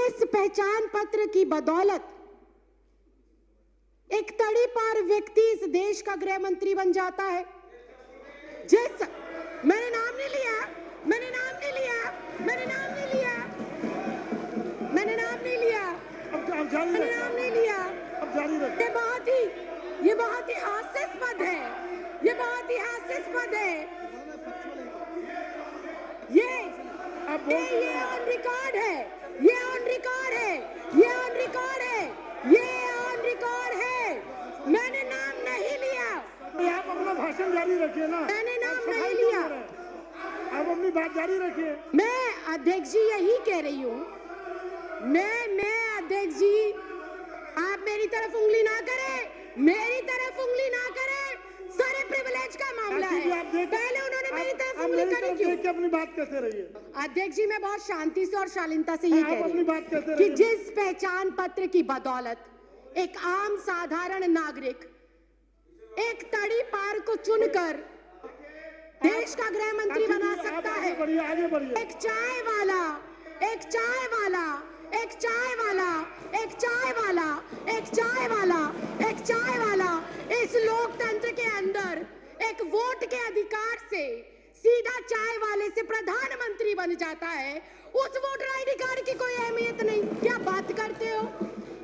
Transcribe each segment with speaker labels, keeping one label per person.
Speaker 1: जिस पहचान पत्र की बदौलत एक तड़ीपार व्यक्ति इस देश का गृह मंत्री बन जाता है, मैंने नाम नहीं लिया, मैंने नाम नहीं लिया, मैंने नाम नहीं लिया, मैंने नाम नहीं लिया, मैंने नाम नहीं लिया। ये बहुत ही हास्यास्पद है, ये बहुत ही हास्यास्पद है। ये ऑन रिकॉर्ड है, ये ऑन रिकॉर्ड है, ये ऑन रिकॉर्ड है, ये ऑन रिकॉर्ड है। मैंने नाम नहीं लिया।
Speaker 2: आप अपना भाषण जारी रखिए ना।
Speaker 1: मैंने नाम नहीं लिया।
Speaker 2: आप अपनी बात जारी रखिए।
Speaker 1: मैं अध्यक्ष जी यही कह रही हूँ, मैं अध्यक्ष जी, आप मेरी तरफ उंगली ना करें, मेरी तरफ उंगली ना करें। सारे प्रिविलेज का मामला है। पहले उन्होंने मेरी तरफ उंगली करी क्यों?
Speaker 2: अपनी बात कहते रहिए।
Speaker 1: अध्यक्ष जी, मैं बहुत शांति से और शालीनता से ये कह रही हूँ कि जिस पहचान पत्र की बदौलत एक आम साधारण नागरिक एक तड़ी पार को चुनकर देश का गृह मंत्री बना सकता है।
Speaker 2: आगे बढ़िए।
Speaker 1: एक चाय वाला, एक चाय वाला, एक चाय वाला, एक चाय वाला, एक चाय वाला, एक चाय वाला इस लोकतंत्र के अंदर एक वोट के अधिकार से सीधा चाय वाले से प्रधानमंत्री बन जाता है। उस वोटर आईडी कार्ड की कोई अहमियत नहीं। क्या बात करते हो,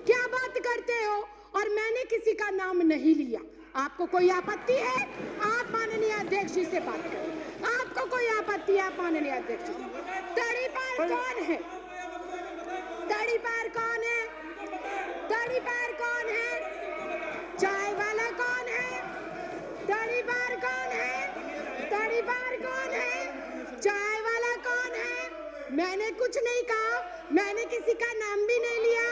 Speaker 1: क्या बात करते हो? और मैंने किसी का नाम नहीं लिया। आपको कोई आपत्ति है? आप माननीय अध्यक्ष जी से बात करें। आपको कोई आपत्ति है? आप माननीय अध्यक्ष जी से। तड़ी पार कौन है? तड़ी पार कौन है? तड़ी पार कौन है? चाय वाला कौन है? तड़ी पार कौन है? तड़ी पार कौन है? चाय वाला कौन है? मैंने कुछ नहीं कहा, मैंने किसी का नाम भी नहीं लिया।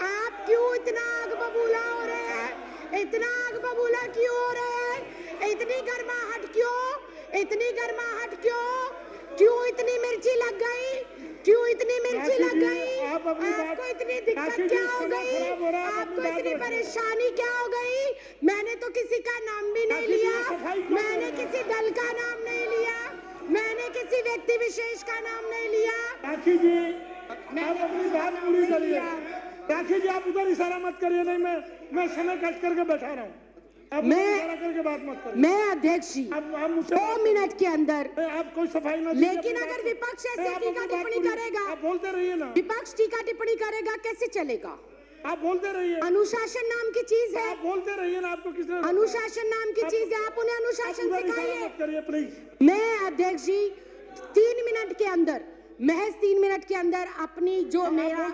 Speaker 1: आप क्यों इतना आग बबूला हो रहे हैं? इतना आग बबूला क्यों हो रहे हैं? इतनी गर्माहट क्यों? इतनी गर्माहट क्यों? क्यों इतनी मिर्ची लग गई? क्यों इतनी मिर्ची लग गई? आपको इतनी दिक्कत क्या हो गई? आपको इतनी परेशानी क्या हो गई? मैंने तो किसी का नाम भी नहीं लिया, मैंने किसी दल का नाम नहीं लिया, मैंने किसी व्यक्ति विशेष का नाम नहीं लिया।
Speaker 2: राखी जी, आप अपनी बात पूरी करिए। राखी जी, आप उधर इशारा मत करिए। नहीं, मैं समय कट करके बैठा रहा हूँ।
Speaker 1: मैं अध्यक्ष जी 2 मिनट के अंदर,
Speaker 2: आप कोई सफाई ना।
Speaker 1: लेकिन अगर विपक्ष ऐसे टीका टिप्पणी करेगा,
Speaker 2: आप बोलते रहिए ना।
Speaker 1: विपक्ष टीका टिप्पणी करेगा, कैसे चलेगा?
Speaker 2: आप बोलते रहिए।
Speaker 1: अनुशासन नाम की चीज है।
Speaker 2: आप बोलते रहिए ना। आपको किसने?
Speaker 1: अनुशासन नाम की चीज है, आप उन्हें अनुशासन सिखाइए।
Speaker 2: प्लीज।
Speaker 1: मैं अध्यक्ष जी 3 मिनट के अंदर, महज 3 मिनट के अंदर अपनी जो मेरा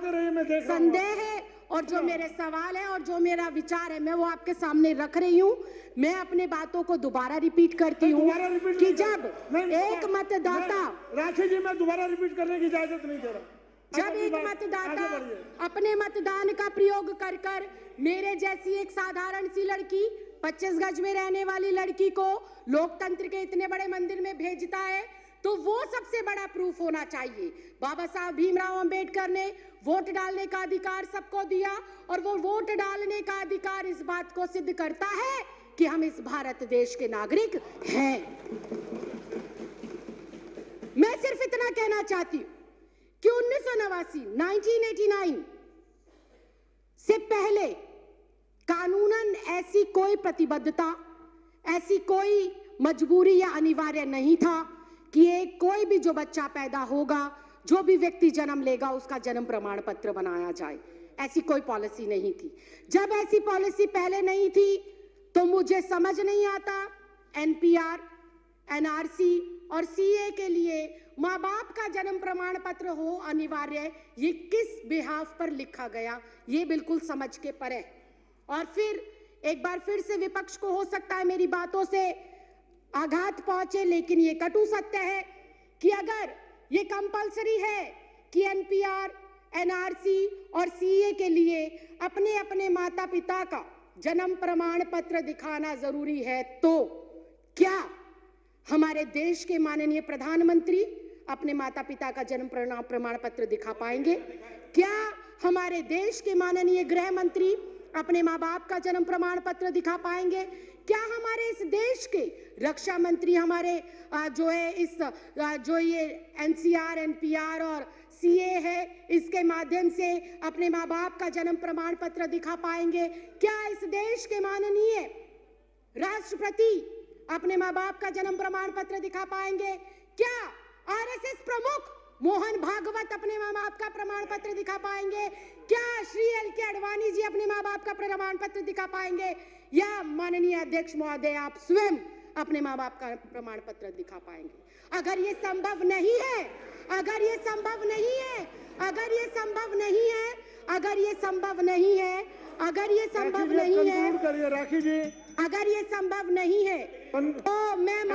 Speaker 1: संदेह है और जो मेरे सवाल है और जो मेरा विचार है, मैं वो आपके सामने रख रही हूँ। मैं अपने बातों को दोबारा रिपीट करती हूँ कि जब एक मतदाता,
Speaker 2: राखी जी, मैं दोबारा रिपीट करने की इजाजत नहीं दे रहा।
Speaker 1: जब एक मतदाता अपने मतदान का प्रयोग कर कर मेरे जैसी एक साधारण सी लड़की, 25 गज में रहने वाली लड़की को लोकतंत्र के इतने बड़े मंदिर में भेजता है, तो वो सबसे बड़ा प्रूफ होना चाहिए। बाबा साहब भीमराव अंबेडकर ने वोट डालने का अधिकार सबको दिया और वो वोट डालने का अधिकार इस बात को सिद्ध करता है कि हम इस भारत देश के नागरिक हैं। मैं सिर्फ इतना कहना चाहती हूं कि 1989 से पहले कानूनन ऐसी कोई प्रतिबद्धता, ऐसी कोई मजबूरी या अनिवार्य नहीं था कि एक कोई भी जो बच्चा पैदा होगा, जो भी व्यक्ति जन्म लेगा, उसका जन्म प्रमाण पत्र बनाया जाए। ऐसी कोई पॉलिसी नहीं थी। जब ऐसी पॉलिसी पहले नहीं थी तो मुझे समझ नहीं आता एनपीआर, एनआरसी और सीए के लिए माँ बाप का जन्म प्रमाण पत्र हो अनिवार्य, ये किस बिहाफ पर लिखा गया, ये बिल्कुल समझ के परे। और फिर एक बार फिर से विपक्ष को हो सकता है मेरी बातों से आघात पहुंचे, लेकिन ये कटु सत्य है कि अगर ये कंपलसरी है कि एनपीआर, एनआरसी और सीए के लिए अपने अपने माता पिता का जन्म प्रमाण पत्र दिखाना जरूरी है, तो क्या हमारे देश के माननीय प्रधानमंत्री अपने माता पिता का जन्म प्रमाण पत्र दिखा पाएंगे? क्या हमारे देश के माननीय गृह मंत्री अपने माँ बाप का जन्म प्रमाण पत्र दिखा पाएंगे? क्या हमारे इस देश के रक्षा मंत्री हमारे जो है इस जो ये एनसीआर, एनपीआर और सीए है, इसके माध्यम से अपने माँ बाप का जन्म प्रमाण पत्र दिखा पाएंगे? क्या इस देश के माननीय राष्ट्रपति अपने माँ बाप का जन्म प्रमाण पत्र दिखा पाएंगे? क्या आरएसएस प्रमुख मोहन भागवत अपने माँ बाप का प्रमाण पत्र दिखा पाएंगे? क्या श्री एल.के. आडवाणी जी अपने माँ बाप का प्रमाण पत्र दिखा पाएंगे? या माननीय अध्यक्ष महोदय आप स्वयं अपने माँ बाप का प्रमाण पत्र दिखा पाएंगे? अगर ये संभव नहीं है, अगर ये संभव नहीं है, अगर ये संभव नहीं है, अगर ये संभव नहीं है, अगर ये संभव नहीं है,
Speaker 2: राखी जी,
Speaker 1: अगर ये संभव नहीं है तो मैं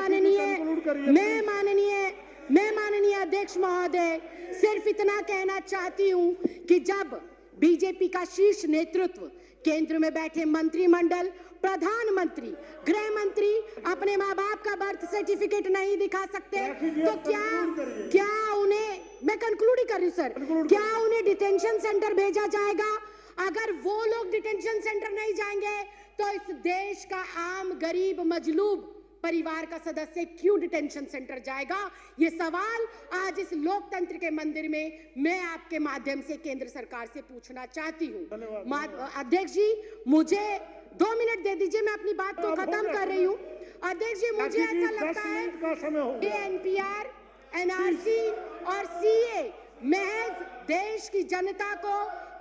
Speaker 1: माननीय अध्यक्ष महोदय सिर्फ इतना कहना चाहती हूं कि जब बीजेपी का शीर्ष नेतृत्व, केंद्र में बैठे मंत्रिमंडल, प्रधानमंत्री, गृह मंत्री अपने माँ बाप का बर्थ सर्टिफिकेट नहीं दिखा सकते तो क्या उन्हें, मैं कंक्लूड ही कर रही हूँ सर, क्या उन्हें डिटेंशन सेंटर भेजा जाएगा? अगर वो लोग डिटेंशन सेंटर नहीं जाएंगे तो इस देश का आम गरीब मजलूब परिवार का सदस्य क्यों डिटेंशन सेंटर जाएगा? ये सवाल आज इस लोकतंत्र के मंदिर में मैं आपके माध्यम से केंद्र सरकार से पूछना चाहती हूँ। अध्यक्ष जी, मुझे 2 मिनट दे दीजिए, मैं अपनी बात को खत्म कर रही हूँ। अध्यक्ष जी, मुझे ऐसा लगता है कि एनपीआर, एनआरसी और सीए महज देश की जनता को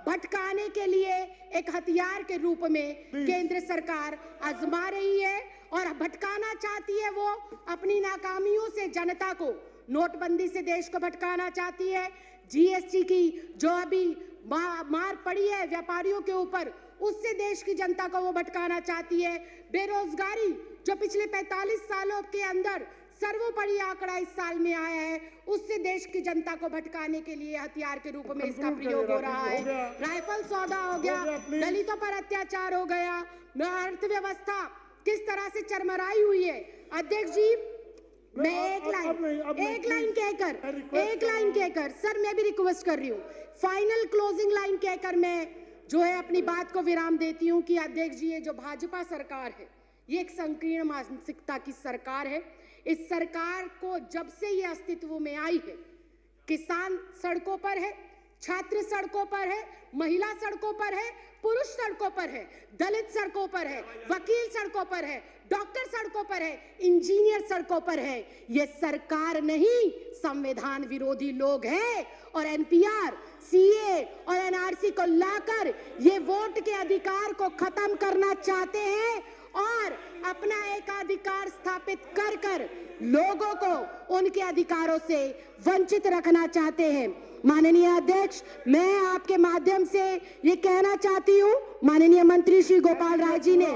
Speaker 1: भटकाने के लिए एक हथियार के रूप में केंद्र सरकार आजमा रही है और भटकाना चाहती है। वो अपनी नाकामियों से जनता को, नोटबंदी से देश को भटकाना चाहती है, जीएसटी की जो अभी मार पड़ी है व्यापारियों के ऊपर, उससे देश की जनता को वो भटकाना चाहती है। बेरोजगारी जो पिछले 45 सालों के अंदर सर्वोपरि आंकड़ा इस साल में आया है, उससे देश की जनता को भटकाने के लिए हथियार के रूप में इसका प्रयोग हो रहा है। राइफल सौदा हो गया, दलितों पर अत्याचार हो गया, अर्थव्यवस्था किस तरह से चरमराई हुई है। अध्यक्ष जी, मैं एक लाइन कहकर सर, मैं भी रिक्वेस्ट कर रही हूँ, फाइनल क्लोजिंग लाइन कहकर मैं जो है अपनी बात को विराम देती हूँ कि अध्यक्ष जी, ये जो भाजपा सरकार है, ये एक संकीर्ण मानसिकता की सरकार है। इस सरकार को जब से ये अस्तित्व में आई है, किसान सड़कों पर है, छात्र सड़कों पर है, महिला सड़कों पर है, पुरुष सड़कों पर है, दलित सड़कों पर है, वकील सड़कों पर है, डॉक्टर सड़कों पर है, इंजीनियर सड़कों पर है। ये सरकार नहीं, संविधान विरोधी लोग हैं और एनपीआर, सीए और एनआरसी को लाकर ये वोट के अधिकार को खत्म करना चाहते हैं और अपना एकाधिकार स्थापित कर कर लोगों को उनके अधिकारों से वंचित रखना चाहते हैं। माननीय अध्यक्ष, मैं आपके माध्यम से ये कहना चाहती हूँ, माननीय मंत्री श्री गोपाल राय जी ने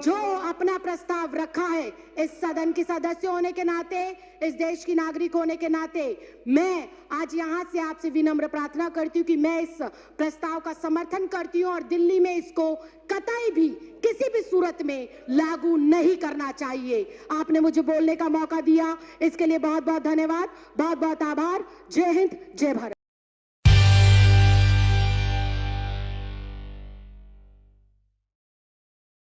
Speaker 1: जो अपना प्रस्ताव रखा है, इस सदन के सदस्य होने के नाते, इस देश की नागरिक होने के नाते, मैं आज यहाँ से आपसे विनम्र प्रार्थना करती हूँ कि मैं इस प्रस्ताव का समर्थन करती हूँ और दिल्ली में इसको कतई भी किसी भी सूरत में लागू नहीं करना चाहिए। आपने मुझे बोलने का मौका दिया, इसके लिए बहुत बहुत धन्यवाद, बहुत बहुत आभार। जय हिंद, जय भारत।